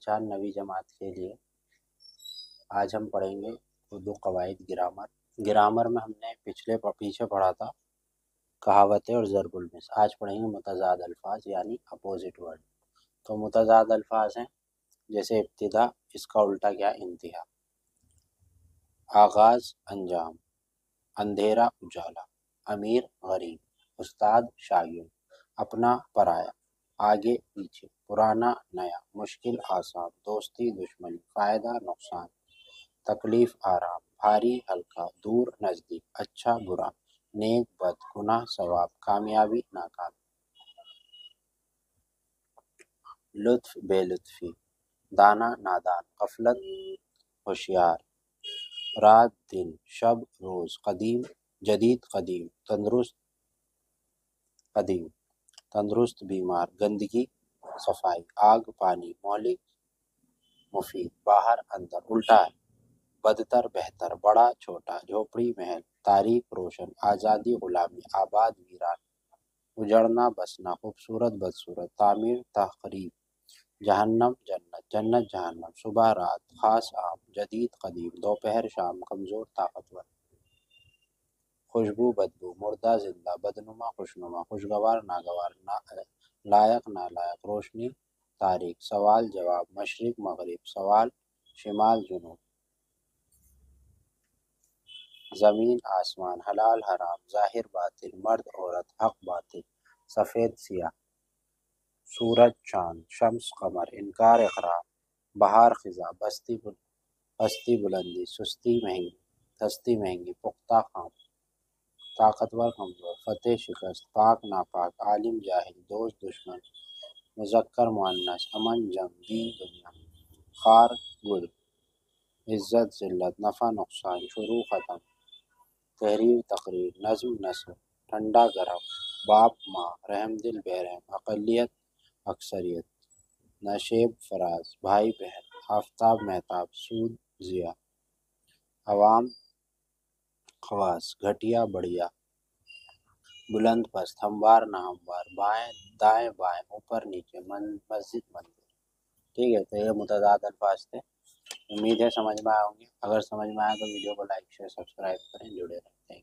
پہچان نویں جماعت کے لیے آج ہم پڑھیں گے اردو قواعد گرامر۔ گرامر میں ہم نے پیچھے پڑھا تھا کہاوتیں اور ضرب المثل۔ آج پڑھیں گے متضاد الفاظ یعنی اپوزٹ ورڈ۔ تو متضاد الفاظ ہیں جیسے ابتدا، اس کا الٹا کیا؟ انتہا۔ آغاز، انجام، اندھیرا اجالا، امیر غریب، استاد شاگرد، اپنا پرایا، آگے پیچھے، پرانا نیا، مشکل آسان، دوستی دشمنی، فائدہ نقصان، تکلیف آرام، بھاری ہلکا، دور نزدیک، اچھا برا، نیک بد، گناہ ثواب، کامیابی ناکامی، لطف بے لطفی، دانا نادان، غفلت ہوشیار، رات دن، شب روز، قدیم جدید، قدیم تندرست بیمار، گندگی صفائی، آگ پانی، مہلک مفید، باہر اندر، الٹا ہے، بدتر بہتر، بڑا چھوٹا، جھوپڑی محل، تاریک روشن، آزادی غلامی، آباد ویران، اجڑنا بسنا، خوبصورت بدصورت، تعمیر تخریب، جہنم جنت، جنت جہنم، صبح رات، خاص عام، جدید قدیم، دوپہر شام، کمزور طاقتور، خوشبو بدبو، مردہ زندہ، بدنما خوشنما، خوشگوار ناگوار، لائق نالائق، روشنی تاریک، سوال جواب، مشرق مغرب، سوال شمال جنوب، زمین آسمان، حلال حرام، ظاہر باطن، مرد عورت، حق باطل، سفید سیاہ، سورج چاند، شمس قمر، انکار اقرار، بہار خزاں، پستی بلندی، سستی مہنگی، پختہ خام، طاقتور کمزور، فتح شکست، پاک ناپاک، عالم جاہل، دوست دشمن، مذکر مؤنث، امن جنگ، دین دنیا، خار گل، عزت ذلت، نفع نقصان، شروع ختم، تحریر تقریر، نظم نثر، ٹھنڈا گرم، باپ ماں، رحم دل بے رحم، اقلیت اکثریت، نشیب فراز، بھائی بہن، آفتاب مہتاب، سود ضیاء، عوام خواص، گھٹیا بڑھیا، بلند پست، ہموار ناہموار، بائیں دائیں بائیں، اوپر نیچے، مسجد مندر۔ ٹھیک ہے، تو یہ متضاد الفاظ تھے۔ امید ہے سمجھ میں آئے ہوں گے۔ اگر سمجھ میں آئے تو ویڈیو کو لائک شیئر سبسکرائب کریں، جڑے رہیں۔